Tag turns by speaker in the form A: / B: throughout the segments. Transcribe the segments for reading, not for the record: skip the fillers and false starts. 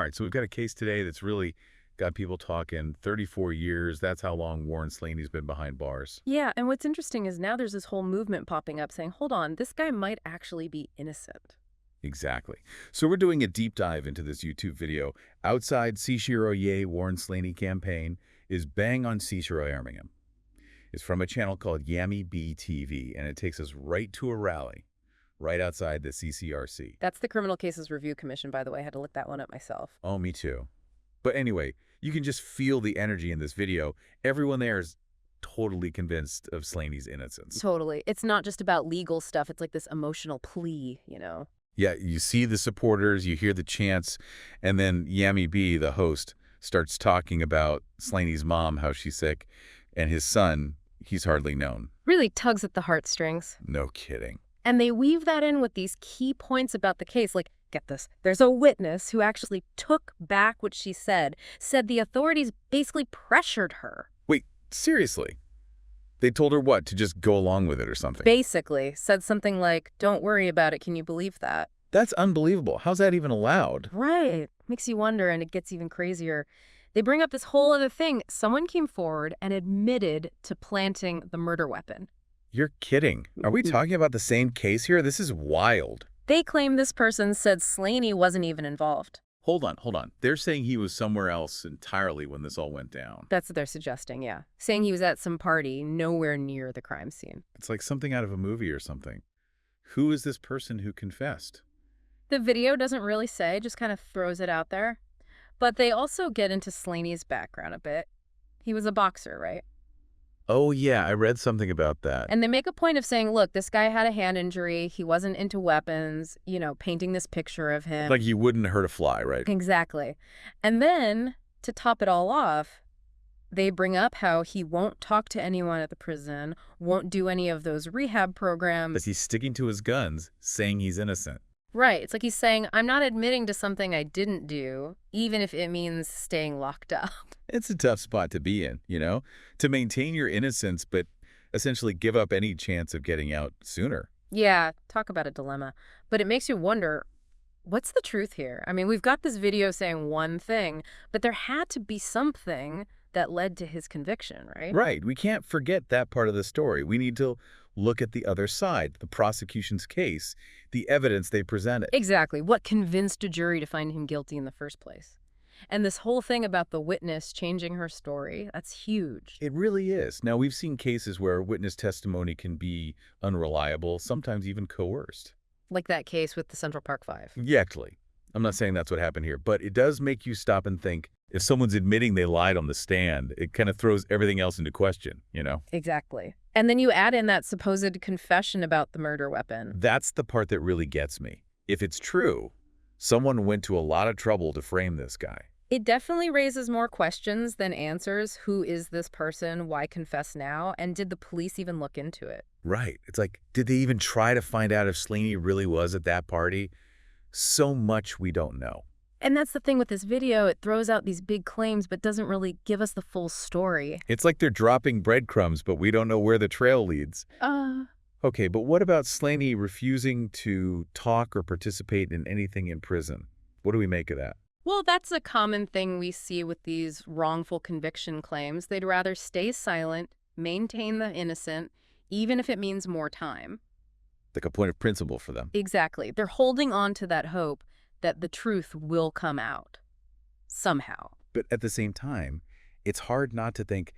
A: right, so we've got a case today that's really got people talking. 34 years, that's how long Warren Slaney's been behind bars.
B: Yeah, and what's interesting is now there's this whole movement popping up saying, hold on, this guy might actually be innocent.
A: Exactly. So we're doing a deep dive into this YouTube video. Outside Cicero Ye Warren Slaney campaign is Bang on Cicero Birmingham. It's from a channel called Yammy B TV, and it takes us right to a rally right outside the CCRC.
B: That's the Criminal Cases Review Commission, by the way. I had to look that one up myself.
A: Oh, me too. But anyway, you can just feel the energy in this video. Everyone there is totally convinced of Slaney's innocence.
B: Totally. It's not just about legal stuff. It's like this emotional plea, you know?
A: Yeah, you see the supporters, you hear the chants, and then Yammy B, the host, starts talking about Slaney's mom, how she's sick, and his son, he's hardly known.
B: Really tugs at the heartstrings.
A: No kidding.
B: And they weave that in with these key points about the case. Like, get this, there's a witness who actually took back what she said the authorities basically pressured her.
A: Wait, seriously? They told her what, to just go along with it or something?
B: Basically, said something like, don't worry about it, can you believe that?
A: That's unbelievable. How's that even allowed?
B: Right. Makes you wonder, and it gets even crazier. They bring up this whole other thing. Someone came forward and admitted to planting the murder weapon.
A: You're kidding. Are we talking about the same case here? This is wild.
B: They claim this person said Slaney wasn't even involved.
A: Hold on. They're saying he was somewhere else entirely when this all went down.
B: That's what they're suggesting, yeah. Saying he was at some party nowhere near the crime scene.
A: It's like something out of a movie or something. Who is this person who confessed?
B: The video doesn't really say, just kind of throws it out there. But they also get into Slaney's background a bit. He was a boxer, right?
A: Oh, yeah, I read something about that.
B: And they make a point of saying, look, this guy had a hand injury. He wasn't into weapons, you know, painting this picture of him.
A: Like he wouldn't hurt a fly, right?
B: Exactly. And then, to top it all off, they bring up how he won't talk to anyone at the prison, won't do any of those rehab programs.
A: But he's sticking to his guns, saying he's innocent.
B: Right. It's like he's saying, I'm not admitting to something I didn't do, even if it means staying locked up.
A: It's a tough spot to be in, you know? To maintain your innocence, but essentially give up any chance of getting out sooner.
B: Yeah, talk about a dilemma. But it makes you wonder, what's the truth here? I mean, we've got this video saying one thing, but there had to be something that led to his conviction, right?
A: Right. We can't forget that part of the story. We need to look at the other side, the prosecution's case, the evidence they presented.
B: Exactly. What convinced a jury to find him guilty in the first place? And this whole thing about the witness changing her story, that's huge.
A: It really is. Now, we've seen cases where witness testimony can be unreliable, sometimes even coerced.
B: Like that case with the Central Park Five.
A: Exactly. I'm not saying that's what happened here, but it does make you stop and think, if someone's admitting they lied on the stand, it kind of throws everything else into question, you know?
B: Exactly. And then you add in that supposed confession about the murder weapon.
A: That's the part that really gets me. If it's true, someone went to a lot of trouble to frame this guy.
B: It definitely raises more questions than answers. Who is this person? Why confess now? And did the police even look into it?
A: Right. It's like, did they even try to find out if Slaney really was at that party? So much we don't know.
B: And that's the thing with this video. It throws out these big claims, but doesn't really give us the full story.
A: It's like they're dropping breadcrumbs, but we don't know where the trail leads. Okay, but what about Slaney refusing to talk or participate in anything in prison? What do we make of that?
B: Well, that's a common thing we see with these wrongful conviction claims. They'd rather stay silent, maintain the innocent, even if it means more time.
A: Like a point of principle for them.
B: Exactly. They're holding on to that hope that the truth will come out somehow.
A: But at the same time, it's hard not to think,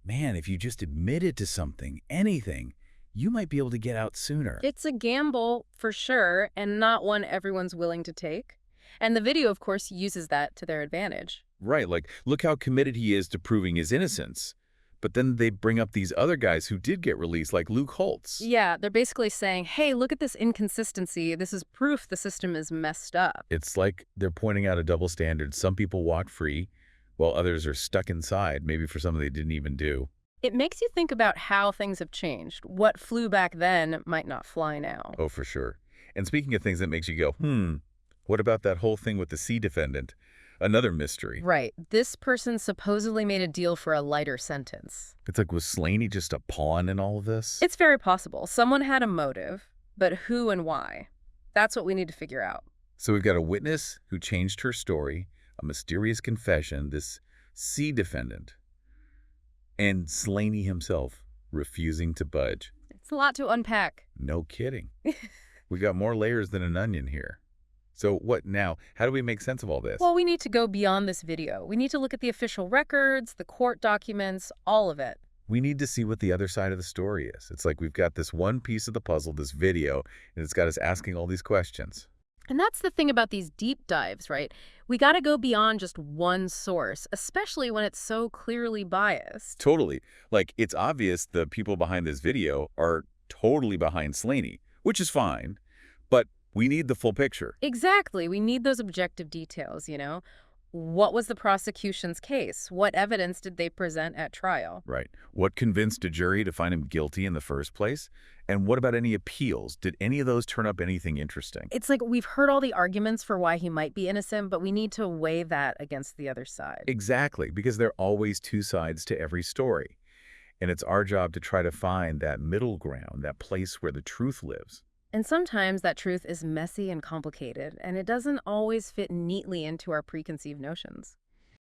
A: man, if you just admitted to something, anything, you might be able to get out sooner.
B: It's a gamble for sure, and not one everyone's willing to take. And the video, of course, uses that to their advantage.
A: Right, like, look how committed he is to proving his innocence. But then they bring up these other guys who did get released, like Luke Holtz.
B: Yeah, they're basically saying, hey, look at this inconsistency. This is proof the system is messed up.
A: It's like they're pointing out a double standard. Some people walk free, while others are stuck inside, maybe for something they didn't even do.
B: It makes you think about how things have changed. What flew back then might not fly now.
A: Oh, for sure. And speaking of things that makes you go, what about that whole thing with the C defendant? Another mystery.
B: Right. This person supposedly made a deal for a lighter sentence.
A: It's like, was Slaney just a pawn in all of this?
B: It's very possible. Someone had a motive, but who and why? That's what we need to figure out.
A: So we've got a witness who changed her story, a mysterious confession, this C defendant, and Slaney himself refusing to budge.
B: It's a lot to unpack.
A: No kidding. We got more layers than an onion here. So what now? How do we make sense of all this?
B: Well, we need to go beyond this video. We need to look at the official records, the court documents, all of it.
A: We need to see what the other side of the story is. It's like we've got this one piece of the puzzle, this video, and it's got us asking all these questions.
B: And that's the thing about these deep dives, right? We got to go beyond just one source, especially when it's so clearly biased.
A: Totally. Like, it's obvious the people behind this video are totally behind Slaney, which is fine, but we need the full picture.
B: Exactly. We need those objective details, you know? What was the prosecution's case? What evidence did they present at trial?
A: Right. What convinced a jury to find him guilty in the first place? And what about any appeals? Did any of those turn up anything interesting?
B: It's like we've heard all the arguments for why he might be innocent, but we need to weigh that against the other side.
A: Exactly, because there are always two sides to every story. And it's our job to try to find that middle ground, that place where the truth lives.
B: And sometimes that truth is messy and complicated, and it doesn't always fit neatly into our preconceived notions.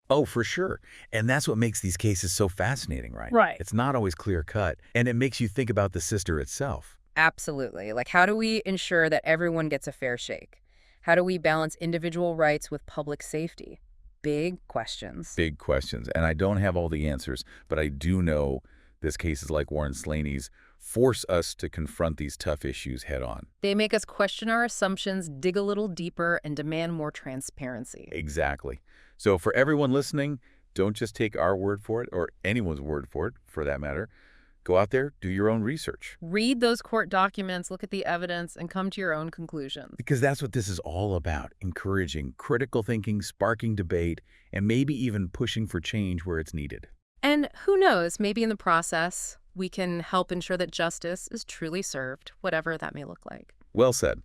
A: Oh, for sure. And that's what makes these cases so fascinating, right?
B: Right.
A: It's not always clear cut, and it makes you think about the sister itself.
B: Absolutely. Like, how do we ensure that everyone gets a fair shake? How do we balance individual rights with public safety? Big questions.
A: Big questions. And I don't have all the answers, but I do know this cases like Warren Slaney's force us to confront these tough issues head on.
B: They make us question our assumptions, dig a little deeper, and demand more transparency.
A: Exactly. So for everyone listening, don't just take our word for it, or anyone's word for it, for that matter. Go out there, do your own research.
B: Read those court documents, look at the evidence, and come to your own conclusions.
A: Because that's what this is all about, encouraging critical thinking, sparking debate, and maybe even pushing for change where it's needed.
B: And who knows, maybe in the process, we can help ensure that justice is truly served, whatever that may look like.
A: Well said.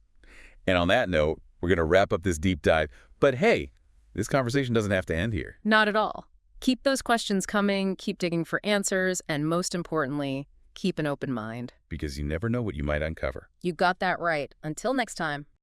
A: And on that note, we're going to wrap up this deep dive. But hey, this conversation doesn't have to end here.
B: Not at all. Keep those questions coming, keep digging for answers, and most importantly, keep an open mind.
A: Because you never know what you might uncover.
B: You got that right. Until next time.